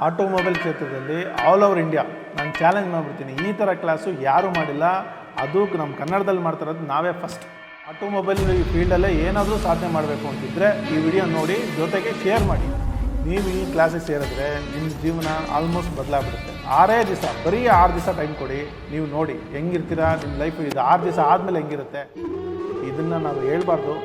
Automobile ಕ್ಷೇತ್ರದಲ್ಲಿ all over India ನಾನು challenge ಮಾಡಿಬಿಡ್ತೀನಿ. ಈ ಥರ ಕ್ಲಾಸು ಯಾರೂ ಮಾಡಿಲ್ಲ. ಅದು ನಮ್ಮ ಕನ್ನಡದಲ್ಲಿ ಮಾಡ್ತಿರೋದು ನಾವೇ ಫಸ್ಟ್. ಆಟೋಮೊಬೈಲ್ ಈ ಫೀಲ್ಡಲ್ಲೇ ಏನಾದರೂ ಸಾಧನೆ ಮಾಡಬೇಕು ಅಂತಿದ್ದರೆ ಈ ವಿಡಿಯೋ ನೋಡಿ, ಜೊತೆಗೆ ಶೇರ್ ಮಾಡಿ. ನೀವು ಈ ಕ್ಲಾಸಿಗೆ ಸೇರಿದ್ರೆ ನಿಮ್ಮ ಜೀವನ ಆಲ್ಮೋಸ್ಟ್ ಬದಲಾಗ್ಬಿಡುತ್ತೆ. 6 ದಿವಸ, ಬರೀ 6 ದಿವಸ ಟೈಮ್ ಕೊಡಿ. ನೀವು ನೋಡಿ ಹೆಂಗಿರ್ತೀರಾ, ನಿಮ್ಮ ಲೈಫ್ ಇದು 6 ದಿವಸ ಆದಮೇಲೆ ಹೆಂಗಿರುತ್ತೆ. ಇದನ್ನು ನಾವು ಹೇಳ್ಬಾರ್ದು,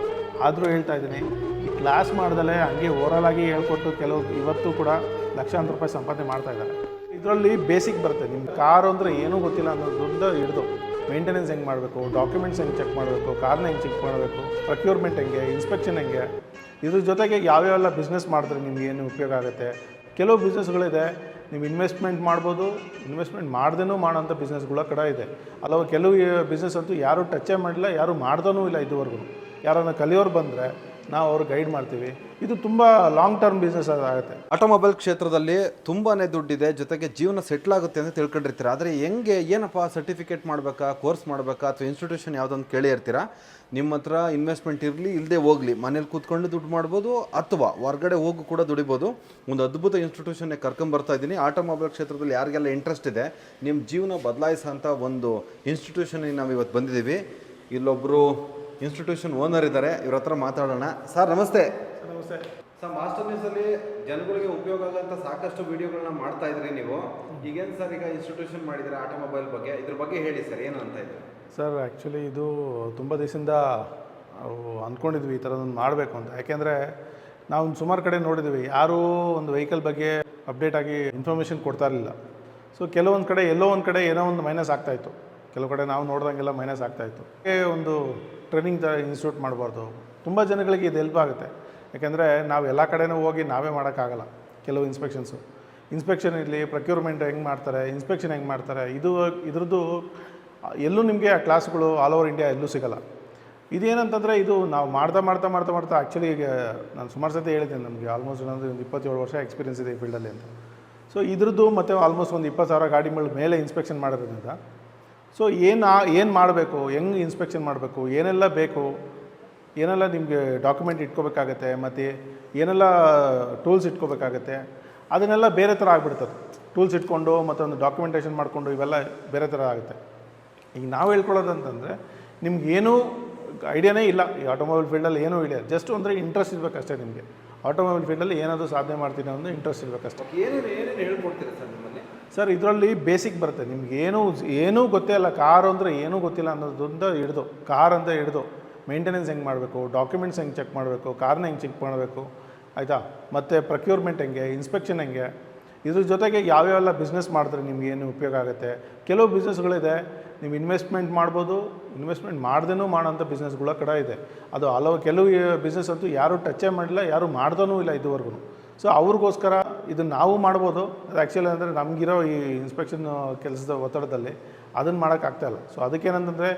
ಆದರೂ ಹೇಳ್ತಾ ಇದ್ದೀನಿ. ಈ ಕ್ಲಾಸ್ ಮಾಡ್ದಲೇ ಹಂಗೆ ಓರಲಾಗಿ ಹೇಳ್ಕೊಟ್ಟು ಕೆಲವು ಇವತ್ತು ಕೂಡ ಲಕ್ಷಾಂತರ ರೂಪಾಯಿ ಸಂಪಾದನೆ ಮಾಡ್ತಾಯಿದ್ದಾರೆ. ಇದರಲ್ಲಿ ಬೇಸಿಕ್ ಬರುತ್ತೆ. ನಿಮ್ಮ ಕಾರು ಅಂದರೆ ಏನೂ ಗೊತ್ತಿಲ್ಲ ಅನ್ನೋದ್ರಿಂದ ಹಿಡಿದು ಮೇಂಟೆನೆನ್ಸ್ ಹೆಂಗೆ ಮಾಡಬೇಕು, ಡಾಕ್ಯುಮೆಂಟ್ಸ್ ಹೆಂಗೆ ಚೆಕ್ ಮಾಡಬೇಕು, ಕಾರ್ನ ಹೆಂಗೆ ಚೆಕ್ ಮಾಡಬೇಕು, ಪ್ರೊಕ್ಯೂರ್ಮೆಂಟ್ ಹೆಂಗೆ, ಇನ್ಸ್ಪೆಕ್ಷನ್ ಹೆಂಗೆ, ಇದ್ರ ಜೊತೆಗೆ ಯಾವ್ಯಾವೆಲ್ಲ ಬಿಸ್ನೆಸ್ ಮಾಡಿದ್ರೆ ನಿಮ್ಗೆ ಏನು ಉಪಯೋಗ ಆಗುತ್ತೆ. ಕೆಲವು ಬಿಸ್ನೆಸ್ಗಳಿದೆ, ನೀವು ಇನ್ವೆಸ್ಟ್ಮೆಂಟ್ ಮಾಡ್ಬೋದು, ಇನ್ವೆಸ್ಟ್ಮೆಂಟ್ ಮಾಡ್ದೇನೂ ಮಾಡೋಂಥ ಬಿಸ್ನೆಸ್ಗಳ ಕಡೆ ಇದೆ. ಅಲ್ಲವ ಕೆಲವು ಬಿಸ್ನೆಸ್ ಅಂತೂ ಯಾರೂ ಟಚ್ಚೇ ಮಾಡಿಲ್ಲ, ಯಾರೂ ಮಾಡ್ದೂ ಇಲ್ಲ ಇದುವರೆಗೂ. ಯಾರನ್ನ ಕಲಿಯೋರು ಬಂದರೆ ನಾವು ಅವ್ರು ಗೈಡ್ ಮಾಡ್ತೀವಿ. ಇದು ತುಂಬ ಲಾಂಗ್ ಟರ್ಮ್ ಬಿಸ್ನೆಸ್ ಆಗುತ್ತೆ. ಆಟೋಮೊಬೈಲ್ ಕ್ಷೇತ್ರದಲ್ಲಿ ತುಂಬಾ ದುಡ್ಡಿದೆ, ಜೊತೆಗೆ ಜೀವನ ಸೆಟ್ಲ್ ಆಗುತ್ತೆ ಅಂತ ತಿಳ್ಕೊಂಡಿರ್ತೀರ. ಆದರೆ ಹೆಂಗೆ ಏನಪ್ಪ ಸರ್ಟಿಫಿಕೇಟ್ ಮಾಡಬೇಕಾ, ಕೋರ್ಸ್ ಮಾಡಬೇಕಾ, ಅಥವಾ ಇನ್ಸ್ಟಿಟ್ಯೂಷನ್ ಯಾವುದೊಂದು ಕೇಳಿ ಇರ್ತೀರ. ನಿಮ್ಮ ಹತ್ರ ಇನ್ವೆಸ್ಟ್ಮೆಂಟ್ ಇರಲಿ ಇಲ್ಲದೆ ಹೋಗಲಿ, ಮನೇಲಿ ಕೂತ್ಕೊಂಡು ದುಡ್ಡು ಮಾಡ್ಬೋದು ಅಥವಾ ಹೊರಗಡೆ ಹೋಗಿ ಕೂಡ ದುಡಿಬೋದು. ಒಂದು ಅದ್ಭುತ ಇನ್ಸ್ಟಿಟ್ಯೂಷನ್ನೇ ಕರ್ಕೊಂಬರ್ತಾ ಇದ್ದೀನಿ. ಆಟೋಮೊಬೈಲ್ ಕ್ಷೇತ್ರದಲ್ಲಿ ಯಾರಿಗೆಲ್ಲ ಇಂಟ್ರೆಸ್ಟ್ ಇದೆ, ನಿಮ್ಮ ಜೀವನ ಬದಲಾಯಿಸೋಂಥ ಒಂದು ಇನ್ಸ್ಟಿಟ್ಯೂಷನ್ಗೆ ನಾವು ಇವತ್ತು ಬಂದಿದ್ದೀವಿ. ಇಲ್ಲೊಬ್ಬರು ಇನ್ಸ್ಟಿಟ್ಯೂಷನ್ ಓನರ್ ಇದ್ದಾರೆ, ಇವ್ರ ಹತ್ರ ಮಾತಾಡೋಣ. ಸರ್ ನಮಸ್ತೆ. ನಮಸ್ತೆ ಸರ್, ಮಾಸ್ಟರ್ ನ್ಯೂಸಲ್ಲಿ ಜನಗಳಿಗೆ ಉಪಯೋಗ ಆಗೋಂಥ ಸಾಕಷ್ಟು ವಿಡಿಯೋಗಳನ್ನ ಮಾಡ್ತಾ ಇದ್ರಿ ನೀವು. ಈಗೇನು ಸರ್ ಈಗ ಇನ್ಸ್ಟಿಟ್ಯೂಷನ್ ಮಾಡಿದರೆ ಆಟೋಮೊಬೈಲ್ ಬಗ್ಗೆ, ಇದ್ರ ಬಗ್ಗೆ ಹೇಳಿ ಸರ್, ಏನು ಅಂತ ಇದ್ದಾರೆ. ಸರ್ ಆ್ಯಕ್ಚುಲಿ ಇದು ತುಂಬ ದಿವಸದಿಂದ ನಾವು ಅಂದ್ಕೊಂಡಿದ್ವಿ ಈ ಥರದೊಂದು ಮಾಡಬೇಕು ಅಂತ. ಯಾಕೆಂದರೆ ನಾವು ಸುಮಾರು ಕಡೆ ನೋಡಿದ್ವಿ, ಯಾರೂ ಒಂದು ವೆಹಿಕಲ್ ಬಗ್ಗೆ ಅಪ್ಡೇಟ್ ಆಗಿ ಇನ್ಫಾರ್ಮೇಷನ್ ಕೊಡ್ತಾ ಇರಲಿಲ್ಲ. ಸೊ ಕೆಲವೊಂದು ಕಡೆ ಎಲ್ಲೋ ಒಂದು ಕಡೆ ಏನೋ ಒಂದು ಮೈನಸ್ ಆಗ್ತಾಯಿತ್ತು, ಕೆಲವು ಕಡೆ ನಾವು ನೋಡ್ದಂಗೆಲ್ಲ ಮೈನಸ್ ಆಗ್ತಾಯಿತ್ತು. ಒಂದು ಟ್ರೈನಿಂಗ್ ಇನ್ಸ್ಟಿಟ್ಯೂಟ್ ಮಾಡಬಾರ್ದು. ತುಂಬ ಜನಗಳಿಗೆ ಇದು ಹೆಲ್ಪ್ ಆಗುತ್ತೆ. ಯಾಕೆಂದರೆ ನಾವು ಎಲ್ಲ ಕಡೆನೂ ಹೋಗಿ ನಾವೇ ಮಾಡೋಕ್ಕಾಗಲ್ಲ. ಕೆಲವು ಇನ್ಸ್ಪೆಕ್ಷನ್ ಇರಲಿ, ಪ್ರೊಕ್ಯೂರ್ಮೆಂಟ್ ಹೆಂಗೆ ಮಾಡ್ತಾರೆ, ಇನ್ಸ್ಪೆಕ್ಷನ್ ಹೆಂಗೆ ಮಾಡ್ತಾರೆ, ಇದ್ರದ್ದು ಎಲ್ಲೂ ನಿಮಗೆ ಆ ಕ್ಲಾಸ್ಗಳು ಆಲ್ ಓವರ್ ಇಂಡಿಯಾ ಎಲ್ಲೂ ಸಿಗೋಲ್ಲ. ಇದೇನಂತಂದರೆ ಇದು ನಾವು ಮಾಡ್ತಾ ಆ್ಯಕ್ಚುಲಿ ಈಗ ನಾನು ಸುಮಾರು ಸತಿ ಹೇಳಿದ್ದೀನಿ, ನಮಗೆ ಆಲ್ಮೋಸ್ಟ್ ಒಂದು 27 ವರ್ಷ ಎಕ್ಸ್ಪೀರಿಯನ್ಸ್ ಇದೆ ಈ ಫೀಲ್ಡಲ್ಲಿ ಅಂತ. ಸೊ ಇದ್ರದ್ದು ಮತ್ತು ಆಲ್ಮೋಸ್ಟ್ ಒಂದು 20,000 ಗಾಡಿಗಳ ಮೇಲೆ ಇನ್ಸ್ಪೆಕ್ಷನ್ ಮಾಡೋದ್ರಿಂದ ಸೊ ಏನು ಮಾಡಬೇಕು, ಹೆಂಗೆ ಇನ್ಸ್ಪೆಕ್ಷನ್ ಮಾಡಬೇಕು, ಏನೆಲ್ಲ ಬೇಕು, ಏನೆಲ್ಲ ನಿಮಗೆ ಡಾಕ್ಯುಮೆಂಟ್ ಇಟ್ಕೋಬೇಕಾಗತ್ತೆ, ಮತ್ತು ಏನೆಲ್ಲ ಟೂಲ್ಸ್ ಇಟ್ಕೋಬೇಕಾಗತ್ತೆ, ಅದನ್ನೆಲ್ಲ ಬೇರೆ ಥರ ಆಗಿಬಿಡ್ತದೆ. ಟೂಲ್ಸ್ ಇಟ್ಕೊಂಡು ಮತ್ತೊಂದು ಡಾಕ್ಯುಮೆಂಟೇಷನ್ ಮಾಡಿಕೊಂಡು ಇವೆಲ್ಲ ಬೇರೆ ಥರ ಆಗುತ್ತೆ. ಈಗ ನಾವು ಹೇಳ್ಕೊಳ್ಳೋದಂತಂದರೆ ನಿಮ್ಗೇನೂ ಐಡಿಯಾನೇ ಇಲ್ಲ ಈ ಆಟೋಮೊಬೈಲ್ ಫೀಲ್ಡಲ್ಲಿ, ಏನೂ ಇಲ್ಲ. ಜಸ್ಟ್ ಅಂದರೆ ಇಂಟ್ರೆಸ್ಟ್ ಇರಬೇಕಷ್ಟೇ ನಿಮಗೆ. ಆಟೋಮೊಬೈಲ್ ಫೀಲ್ಡಲ್ಲಿ ಏನಾದರೂ ಸಾಧನೆ ಮಾಡ್ತೀನಿ ಅನ್ನೋ ಇಂಟ್ರೆಸ್ಟ್ ಇರಬೇಕಷ್ಟೇ. ಏನೇನು ಹೇಳ್ಕೊಡ್ತೀರಾ ಸರ್ ನಿಮ್ಮಲ್ಲಿ? ಸರ್ ಇದರಲ್ಲಿ ಬೇಸಿಕ್ ಬರುತ್ತೆ. ನಿಮ್ಗೆ ಏನೂ ಗೊತ್ತೇ ಇಲ್ಲ. ಕಾರು ಅಂದರೆ ಏನೂ ಗೊತ್ತಿಲ್ಲ ಅನ್ನೋದ್ರಿಂದ ಹಿಡಿದು, ಕಾರ್ ಅಂತ ಹಿಡಿದು ಮೇಂಟೆನೆನ್ಸ್ ಹೆಂಗೆ ಮಾಡಬೇಕು, ಡಾಕ್ಯುಮೆಂಟ್ಸ್ ಹೆಂಗೆ ಚೆಕ್ ಮಾಡಬೇಕು, ಕಾರ್ನ ಹೆಂಗೆ ಚೆಕ್ ಮಾಡಬೇಕು, ಆಯಿತಾ, ಮತ್ತು ಪ್ರೊಕ್ಯೂರ್ಮೆಂಟ್ ಹೆಂಗೆ, ಇನ್ಸ್ಪೆಕ್ಷನ್ ಹೆಂಗೆ, ಇದ್ರ ಜೊತೆಗೆ ಯಾವ್ಯಾವೆಲ್ಲ ಬಿಸ್ನೆಸ್ ಮಾಡಿದ್ರೆ ನಿಮ್ಗೆ ಏನು ಉಪಯೋಗ ಆಗುತ್ತೆ. ಕೆಲವು ಬಿಸ್ನೆಸ್ಗಳಿದೆ, ನೀವು ಇನ್ವೆಸ್ಟ್ಮೆಂಟ್ ಮಾಡ್ಬೋದು, ಇನ್ವೆಸ್ಟ್ಮೆಂಟ್ ಮಾಡ್ದೇನೂ ಮಾಡೋಂಥ ಬಿಸ್ನೆಸ್ಗಳ ಕಡೆ ಇದೆ. ಅದು ಕೆಲವು ಬಿಸ್ನೆಸ್ ಅಂತೂ ಯಾರೂ ಟಚ್ಚೇ ಮಾಡಿಲ್ಲ, ಯಾರೂ ಮಾಡ್ದೂ ಇಲ್ಲ ಇದುವರೆಗೂ. ಸೊ ಅವ್ರಿಗೋಸ್ಕರ ಇದನ್ನು ನಾವು ಮಾಡ್ಬೋದು. ಅದು ಆ್ಯಕ್ಚುಲಿ ಅಂದರೆ ನಮಗಿರೋ ಈ ಇನ್ಸ್ಪೆಕ್ಷನ್ ಕೆಲಸದ ಒತ್ತಡದಲ್ಲಿ ಅದನ್ನು ಮಾಡೋಕ್ಕಾಗ್ತಾಯಿಲ್ಲ. ಸೊ ಅದಕ್ಕೇನಂತಂದರೆ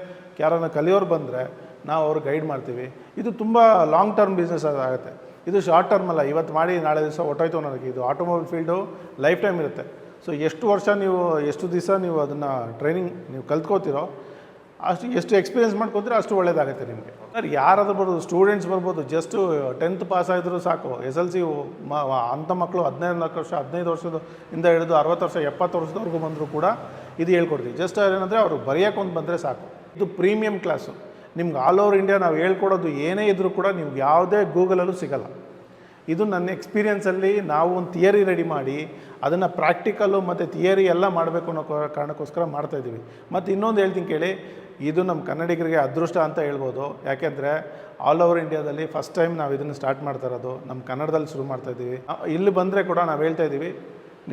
ಯಾರನ್ನ ಕಲಿಯೋರು ಬಂದರೆ ನಾವು ಅವ್ರಿಗೆ ಗೈಡ್ ಮಾಡ್ತೀವಿ. ಇದು ತುಂಬ ಲಾಂಗ್ ಟರ್ಮ್ ಬಿಸ್ನೆಸ್ ಆಗುತ್ತೆ. ಇದು ಶಾರ್ಟ್ ಟರ್ಮ್ ಅಲ್ಲ, ಇವತ್ತು ಮಾಡಿ ನಾಳೆ ದಿವಸ ಹೊಟ್ಟೋಯ್ತು ಅನ್ನೋದಕ್ಕೆ. ಇದು ಆಟೋಮೊಬೈಲ್ ಫೀಲ್ಡು ಲೈಫ್ ಟೈಮ್ ಇರುತ್ತೆ. ಸೊ ಎಷ್ಟು ವರ್ಷ ನೀವು, ಎಷ್ಟು ದಿವಸ ನೀವು ಅದನ್ನು ಟ್ರೈನಿಂಗ್ ನೀವು ಕಲ್ತ್ಕೋತೀರೋ, ಎಷ್ಟು ಎಕ್ಸ್ಪೀರಿಯೆನ್ಸ್ ಮಾಡ್ಕೊತೀರೋ ಅಷ್ಟು ಒಳ್ಳೆಯದಾಗುತ್ತೆ ನಿಮಗೆ. ಸರ್ ಯಾರಾದರೂ ಬರ್ಬೋದು, ಸ್ಟೂಡೆಂಟ್ಸ್ ಬರ್ಬೋದು, ಜಸ್ಟು 10th ಪಾಸ್ ಆಗಿದ್ರು ಸಾಕು. SLC ಅಂಥ ಮಕ್ಕಳು 15 ವರ್ಷ 15 ವರ್ಷದಿಂದ ಹಿಡಿದು 60 ವರ್ಷ 70 ವರ್ಷದವರೆಗೂ ಬಂದರೂ ಕೂಡ ಇದು ಹೇಳ್ಕೊಡ್ತೀವಿ. ಜಸ್ಟ್ ಏನಂದರೆ ಅವರು ಬರೆಯೋಕ್ಕೊಂದು ಬಂದರೆ ಸಾಕು. ಇದು ಪ್ರೀಮಿಯಂ ಕ್ಲಾಸು. ನಿಮ್ಗೆ ಆಲ್ ಓವರ್ ಇಂಡಿಯಾ ನಾವು ಹೇಳ್ಕೊಡೋದು ಏನೇ ಇದ್ದರೂ ಕೂಡ ನಿಮ್ಗೆ ಯಾವುದೇ ಗೂಗಲಲ್ಲೂ ಸಿಗೋಲ್ಲ. ಇದು ನನ್ನ ಎಕ್ಸ್ಪೀರಿಯೆನ್ಸಲ್ಲಿ ನಾವು ಒಂದು ಥಿಯರಿ ರೆಡಿ ಮಾಡಿ ಅದನ್ನು ಪ್ರಾಕ್ಟಿಕಲ್ಲು ಮತ್ತು ಥಿಯರಿ ಎಲ್ಲ ಮಾಡಬೇಕು ಅನ್ನೋ ಕಾರಣಕ್ಕೋಸ್ಕರ ಮಾಡ್ತಾಯಿದ್ದೀವಿ. ಮತ್ತು ಇನ್ನೊಂದು ಹೇಳ್ತೀನಿ ಕೇಳಿ, ಇದು ನಮ್ಮ ಕನ್ನಡಿಗರಿಗೆ ಅದೃಷ್ಟ ಅಂತ ಹೇಳ್ಬೋದು. ಯಾಕೆಂದರೆ ಆಲ್ ಓವರ್ ಇಂಡಿಯಾದಲ್ಲಿ ಫಸ್ಟ್ ಟೈಮ್ ನಾವು ಇದನ್ನು ಸ್ಟಾರ್ಟ್ ಮಾಡ್ತಾ ಇರೋದು, ನಮ್ಮ ಕನ್ನಡದಲ್ಲಿ ಶುರು ಮಾಡ್ತಾಯಿದ್ದೀವಿ. ಇಲ್ಲಿ ಬಂದರೆ ಕೂಡ ನಾವು ಹೇಳ್ತಾಯಿದ್ದೀವಿ,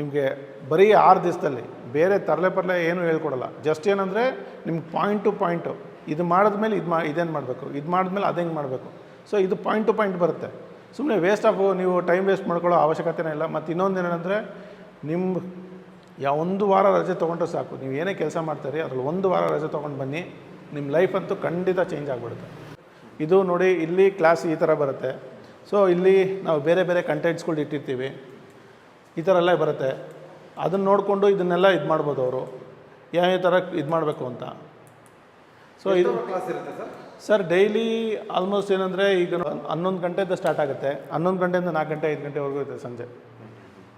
ನಿಮಗೆ ಬರೀ 6 ದಿವಸದಲ್ಲಿ ಬೇರೆ ತರಲೆ ಏನೂ ಹೇಳ್ಕೊಡಲ್ಲ. ಜಸ್ಟ್ ಏನಂದರೆ ನಿಮ್ಗೆ ಪಾಯಿಂಟ್ ಟು ಪಾಯಿಂಟು, ಇದು ಮಾಡಿದ್ಮೇಲೆ ಇದೇನು ಮಾಡಬೇಕು, ಇದು ಮಾಡಿದ್ಮೇಲೆ ಅದು ಹೆಂಗೆ ಮಾಡಬೇಕು. ಸೊ ಇದು ಪಾಯಿಂಟ್ ಟು ಪಾಯಿಂಟ್ ಬರುತ್ತೆ. ಸುಮ್ಮನೆ ವೇಸ್ಟ್ ಆಫ್ ನೀವು ಟೈಮ್ ವೇಸ್ಟ್ ಮಾಡ್ಕೊಳ್ಳೋ ಅವಶ್ಯಕತೆನೇ ಇಲ್ಲ. ಮತ್ತು ಇನ್ನೊಂದು ಏನಂದರೆ ನಿಮ್ಮ 1 ವಾರ ರಜೆ ತೊಗೊಂಡ್ರೆ ಸಾಕು. ನೀವು ಏನೇ ಕೆಲಸ ಮಾಡ್ತೀರಿ ಅದರಲ್ಲಿ 1 ವಾರ ರಜೆ ತೊಗೊಂಡು ಬನ್ನಿ, ನಿಮ್ಮ ಲೈಫ್ ಅಂತೂ ಖಂಡಿತ ಚೇಂಜ್ ಆಗಿಬಿಡುತ್ತೆ. ಇದು ನೋಡಿ, ಇಲ್ಲಿ ಕ್ಲಾಸ್ ಈ ಥರ ಬರುತ್ತೆ. ಸೊ ಇಲ್ಲಿ ನಾವು ಬೇರೆ ಬೇರೆ ಕಂಟೆಂಟ್ಸ್ಗಳು ಇಟ್ಟಿರ್ತೀವಿ, ಈ ಥರ ಎಲ್ಲ ಬರುತ್ತೆ. ಅದನ್ನು ನೋಡಿಕೊಂಡು ಇದನ್ನೆಲ್ಲ ಇದು ಮಾಡ್ಬೋದು ಅವರು, ಯಾವ ಥರ ಇದು ಮಾಡಬೇಕು ಅಂತ. ಸೊ ಇದು ಕ್ಲಾಸ್ ಇರುತ್ತೆ ಸರ್ ಡೈಲಿ ಆಲ್ಮೋಸ್ಟ್ ಏನಂದರೆ ಈಗ 11 ಗಂಟೆಯಿಂದ ಸ್ಟಾರ್ಟ್ ಆಗುತ್ತೆ. 11 ಗಂಟೆಯಿಂದ 4 ಗಂಟೆ 5 ಗಂಟೆವರೆಗೂ ಇರುತ್ತೆ ಸಂಜೆ.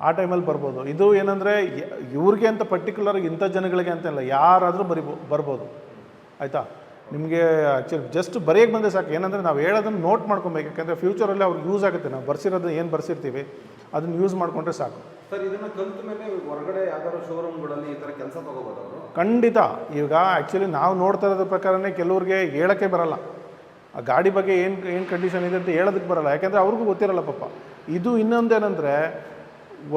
ಆ ಟೈಮಲ್ಲಿ ಬರ್ಬೋದು. ಇದು ಏನಂದರೆ ಇವ್ರಿಗೆ ಅಂತ ಪರ್ಟಿಕ್ಯುಲರ್ ಇಂಥ ಜನಗಳಿಗೆ ಅಂತ ಇಲ್ಲ, ಯಾರಾದರೂ ಬರ್ಬೋದು. ಆಯಿತಾ, ನಿಮಗೆ ಆ್ಯಕ್ಚುಲಿ ಜಸ್ಟ್ ಬರೆಯೋಕ್ಕೆ ಬಂದರೆ ಸಾಕು. ಏನಂದರೆ ನಾವು ಹೇಳೋದನ್ನು ನೋಟ್ ಮಾಡ್ಕೊಬೇಕು, ಯಾಕಂದರೆ ಫ್ಯೂಚರಲ್ಲಿ ಅವ್ರಿಗೆ ಯೂಸ್ ಆಗುತ್ತೆ. ನಾವು ಬರ್ಸಿರೋದು ಏನು ಬರ್ಸಿರ್ತೀವಿ ಅದನ್ನು ಯೂಸ್ ಮಾಡಿಕೊಂಡ್ರೆ ಸಾಕು. ಸರ್, ಇದನ್ನು ಕಲಿತ ಮೇಲೆ ಹೊರಗಡೆ ಯಾವ್ದಾದ್ರು ಶೋರೂಮ್ಗಳಲ್ಲಿ ಈ ಥರ ಕೆಲಸ ತೊಗೋಬೋದು ಅವರು? ಖಂಡಿತ. ಈಗ ಆ್ಯಕ್ಚುಲಿ ನಾವು ನೋಡ್ತಾ ಇರೋದ್ರ ಪ್ರಕಾರನೇ ಕೆಲವ್ರಿಗೆ ಹೇಳೋಕ್ಕೆ ಬರಲ್ಲ, ಆ ಗಾಡಿ ಬಗ್ಗೆ ಏನು ಕಂಡೀಷನ್ ಇದೆ ಅಂತ ಹೇಳೋದಕ್ಕೆ ಬರಲ್ಲ, ಯಾಕೆಂದರೆ ಅವ್ರಿಗೂ ಗೊತ್ತಿರಲ್ಲ ಪಾಪ. ಇದು ಇನ್ನೊಂದೇನೆಂದರೆ,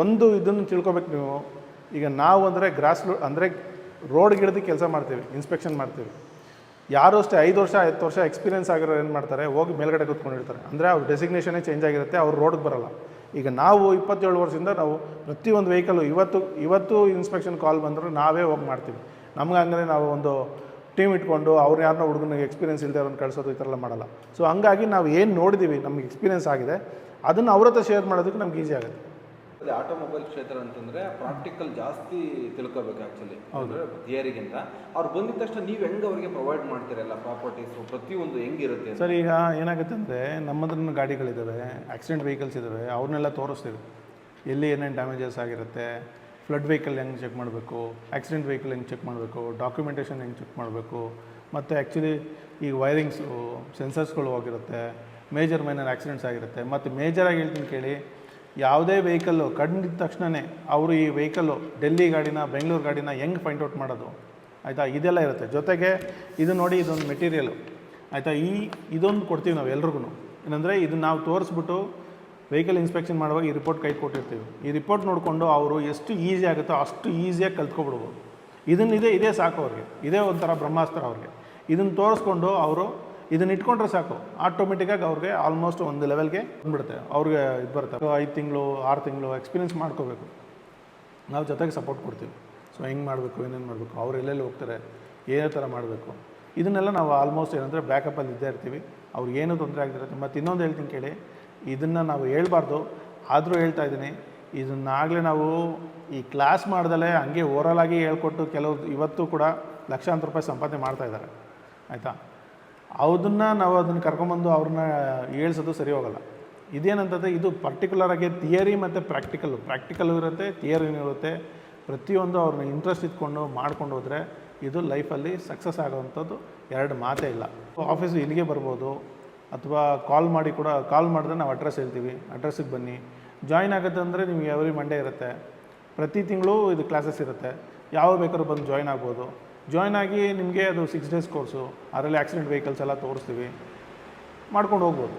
ಒಂದು ಇದನ್ನು ತಿಳ್ಕೊಬೇಕು ನೀವು. ಈಗ ನಾವು ಅಂದರೆ ಅಂದರೆ ರೋಡ್ ಗಿಡದ ಕೆಲಸ ಮಾಡ್ತೀವಿ, ಇನ್ಸ್ಪೆಕ್ಷನ್ ಮಾಡ್ತೀವಿ. ಯಾರು ಅಷ್ಟೇ 5 ವರ್ಷ 10 ವರ್ಷ ಎಕ್ಸ್ಪೀರಿಯನ್ಸ್ ಆಗಿರೋ ಏನು ಮಾಡ್ತಾರೆ, ಹೋಗಿ ಮೇಲ್ಗಡೆ ಕೂತ್ಕೊಂಡಿರ್ತಾರೆ. ಅಂದರೆ ಅವ್ರ ಡೆಸಿಗ್ನೇಷನೇ ಚೇಂಜ್ ಆಗಿರುತ್ತೆ, ಅವ್ರು ರೋಡ್ಗೆ ಬರಲ್ಲ. ಈಗ ನಾವು 27 ವರ್ಷದಿಂದ ನಾವು ಪ್ರತಿಯೊಂದು ವೆಹಿಕಲ್ಲು ಇವತ್ತು ಇನ್ಸ್ಪೆಕ್ಷನ್ ಕಾಲ್ ಬಂದರೂ ನಾವೇ ಹೋಗಿ ಮಾಡ್ತೀವಿ. ನಮ್ಗೆ ಹಂಗಂದರೆ ನಾವು ಒಂದು ಟೀಮ್ ಇಟ್ಕೊಂಡು ಅವ್ರು ಯಾರನ್ನ ಹುಡುಗನಿಗೆ ಎಕ್ಸ್ಪೀರಿಯನ್ಸ್ ಇಲ್ಲದೆ ಅವ್ರನ್ನ ಕಳಿಸೋದು ಈ ಥರ ಎಲ್ಲ ಮಾಡಲ್ಲ. ಸೊ ಹಂಗಾಗಿ ನಾವು ಏನು ನೋಡಿದ್ದೀವಿ, ನಮಗೆ ಎಕ್ಸ್ಪೀರಿಯನ್ಸ್ ಆಗಿದೆ, ಅದನ್ನು ಅವ್ರ ಹತ್ರ ಶೇರ್ ಮಾಡೋದಕ್ಕೆ ನಮ್ಗೆ ಈಸಿ ಆಗುತ್ತೆ. ಅದೇ ಆಟೋಮೊಬೈಲ್ ಕ್ಷೇತ್ರ ಅಂತಂದರೆ ಪ್ರಾಕ್ಟಿಕಲ್ ಜಾಸ್ತಿ ತಿಳ್ಕೊಬೇಕು ಆ್ಯಕ್ಚುಲಿ, ಅಂದರೆ ಥಿಯರಿಗಿಂತ. ಅವ್ರು ಬಂದಿದ ತಕ್ಷಣ ನೀವು ಹೆಂಗೆ ಅವರಿಗೆ ಪ್ರೊವೈಡ್ ಮಾಡ್ತೀರಲ್ಲ ಪ್ರಾಪರ್ಟೀಸು ಪ್ರತಿಯೊಂದು ಹೆಂಗಿರುತ್ತೆ? ಸರ್, ಈಗ ಏನಾಗುತ್ತೆ ಅಂದರೆ ನಮ್ಮದ್ರನ್ನ ಗಾಡಿಗಳಿದ್ದಾವೆ, ಆಕ್ಸಿಡೆಂಟ್ ವೆಹಿಕಲ್ಸ್ ಇದ್ದಾವೆ, ಅವ್ರನ್ನೆಲ್ಲ ತೋರಿಸ್ತೀವಿ. ಎಲ್ಲಿ ಏನೇನು ಡ್ಯಾಮೇಜಸ್ ಆಗಿರುತ್ತೆ, ಫ್ಲಡ್ ವೆಹಿಕಲ್ ಹೆಂಗೆ ಚೆಕ್ ಮಾಡಬೇಕು, ಆಕ್ಸಿಡೆಂಟ್ ವೆಹಿಕಲ್ ಹೆಂಗೆ ಚೆಕ್ ಮಾಡಬೇಕು, ಡಾಕ್ಯುಮೆಂಟೇಷನ್ ಹೆಂಗೆ ಚೆಕ್ ಮಾಡಬೇಕು, ಮತ್ತು ಆ್ಯಕ್ಚುಲಿ ಈಗ ವೈರಿಂಗ್ಸು ಸೆನ್ಸರ್ಸ್ಗಳು ಹೋಗಿರುತ್ತೆ, ಮೇಜರ್ ಮೈನರ್ ಆಕ್ಸಿಡೆಂಟ್ಸ್ ಆಗಿರುತ್ತೆ. ಮತ್ತು ಮೇಜರಾಗಿ ಹೇಳ್ತೀನಿ ಕೇಳಿ, ಯಾವುದೇ ವೆಹಿಕಲ್ಲು ಕಂಡಿದ್ದ ತಕ್ಷಣವೇ ಅವರು ಈ ವೆಹಿಕಲ್ಲು ಡೆಲ್ಲಿ ಗಾಡಿನ ಬೆಂಗಳೂರು ಗಾಡಿನ ಹೆಂಗೆ ಫೈಂಡ್ ಔಟ್ ಮಾಡೋದು, ಆಯಿತಾ, ಇದೆಲ್ಲ ಇರುತ್ತೆ. ಜೊತೆಗೆ ಇದು ನೋಡಿ, ಇದೊಂದು ಮೆಟೀರಿಯಲು, ಆಯಿತಾ, ಇದೊಂದು ಕೊಡ್ತೀವಿ ನಾವು ಎಲ್ರಿಗೂ. ಏನಂದರೆ ಇದನ್ನು ನಾವು ತೋರಿಸ್ಬಿಟ್ಟು ವೆಹಿಕಲ್ ಇನ್ಸ್ಪೆಕ್ಷನ್ ಮಾಡುವಾಗ ಈ ರಿಪೋರ್ಟ್ ಕೈ ಕೊಟ್ಟಿರ್ತೀವಿ. ಈ ರಿಪೋರ್ಟ್ ನೋಡಿಕೊಂಡು ಅವರು ಎಷ್ಟು ಈಸಿ ಆಗುತ್ತೋ ಅಷ್ಟು ಈಸಿಯಾಗಿ ಕಲ್ತ್ಕೊಬಿಡ್ಬೋದು. ಇದೇ ಸಾಕು ಅವ್ರಿಗೆ, ಇದೇ ಒಂಥರ ಬ್ರಹ್ಮಾಸ್ತ್ರ ಅವ್ರಿಗೆ. ಇದನ್ನು ತೋರಿಸ್ಕೊಂಡು ಅವರು ಇದನ್ನ ಇಟ್ಕೊಂಡ್ರೆ ಸಾಕು, ಆಟೋಮೆಟಿಕ್ಕಾಗಿ ಅವ್ರಿಗೆ ಆಲ್ಮೋಸ್ಟ್ ಒಂದು ಲೆವೆಲ್ಗೆ ಬಂದ್ಬಿಡುತ್ತೆ. ಅವ್ರಿಗೆ ಇದು ಬರುತ್ತೆ. 5 ತಿಂಗಳು 6 ತಿಂಗಳು ಎಕ್ಸ್ಪೀರಿಯನ್ಸ್ ಮಾಡ್ಕೋಬೇಕು. ನಾವು ಜೊತೆಗೆ ಸಪೋರ್ಟ್ ಕೊಡ್ತೀವಿ. ಸೊ ಹೆಂಗೆ ಮಾಡಬೇಕು, ಏನೇನು ಮಾಡಬೇಕು, ಅವ್ರು ಎಲ್ಲೆಲ್ಲಿ ಹೋಗ್ತಾರೆ, ಏನೇ ಥರ ಮಾಡಬೇಕು, ಇದನ್ನೆಲ್ಲ ನಾವು ಆಲ್ಮೋಸ್ಟ್ ಏನಂದರೆ ಬ್ಯಾಕಪ್ಪಲ್ಲಿ ಇದ್ದೇ ಇರ್ತೀವಿ. ಅವ್ರಿಗೆ ಏನೂ ತೊಂದರೆ ಆಗ್ತಿರುತ್ತೆ. ಮತ್ತು ಇನ್ನೊಂದು ಹೇಳ್ತೀನಿ ಕೇಳಿ, ಇದನ್ನು ನಾವು ಹೇಳ್ಬಾರ್ದು, ಆದರೂ ಹೇಳ್ತಾ ಇದ್ದೀನಿ. ಇದನ್ನಾಗಲೇ ನಾವು ಈ ಕ್ಲಾಸ್ ಮಾಡ್ದಲೇ ಹಂಗೆ ಓರಲಾಗಿ ಹೇಳ್ಕೊಟ್ಟು ಕೆಲವು ಇವತ್ತು ಕೂಡ ಲಕ್ಷಾಂತರ ರೂಪಾಯಿ ಸಂಪಾದನೆ ಮಾಡ್ತಾಯಿದ್ದಾರೆ, ಆಯಿತಾ. ನಾವು ಅದನ್ನು ಕರ್ಕೊಂಬಂದು ಅವ್ರನ್ನ ಹೇಳ್ಸೋದು ಸರಿ ಹೋಗಲ್ಲ. ಇದೇನಂತಂದರೆ ಇದು ಪರ್ಟಿಕ್ಯುಲರಾಗಿ ಥಿಯರಿ ಮತ್ತು ಪ್ರಾಕ್ಟಿಕಲ್ ಇರುತ್ತೆ, ಥಿಯರಿನೂ ಇರುತ್ತೆ. ಪ್ರತಿಯೊಂದು ಅವ್ರನ್ನ ಇಂಟ್ರೆಸ್ಟ್ ಇಟ್ಕೊಂಡು ಮಾಡ್ಕೊಂಡು ಹೋದರೆ ಇದು ಲೈಫಲ್ಲಿ ಸಕ್ಸಸ್ ಆಗೋವಂಥದ್ದು 2 ಮಾತೇ ಇಲ್ಲ. ಆಫೀಸು ಇಲ್ಲಿಗೆ ಬರ್ಬೋದು, ಅಥವಾ ಕಾಲ್ ಮಾಡಿದ್ರೆ ನಾವು ಅಡ್ರೆಸ್ ಹೇಳ್ತೀವಿ, ಅಡ್ರೆಸ್ಸಿಗೆ ಬನ್ನಿ. ಜಾಯ್ನ್ ಆಗುತ್ತೆ ಅಂದರೆ ನಿಮಗೆ ಎವ್ರಿ ಮಂಡೇ ಇರುತ್ತೆ, ಪ್ರತಿ ತಿಂಗಳು ಇದು ಕ್ಲಾಸಸ್ ಇರುತ್ತೆ. ಯಾವ ಬೇಕಾದ್ರೂ ಬಂದು ಜಾಯ್ನ್ ಆಗ್ಬೋದು. ಜಾಯ್ನ್ ಆಗಿ ನಿಮಗೆ ಅದು 6 ಡೇಸ್ ಕೋರ್ಸು, ಅದರಲ್ಲಿ ಆಕ್ಸಿಡೆಂಟ್ ವೆಹಿಕಲ್ಸ್ ಎಲ್ಲ ತೋರಿಸ್ತೀವಿ, ಮಾಡ್ಕೊಂಡು ಹೋಗ್ಬೋದು.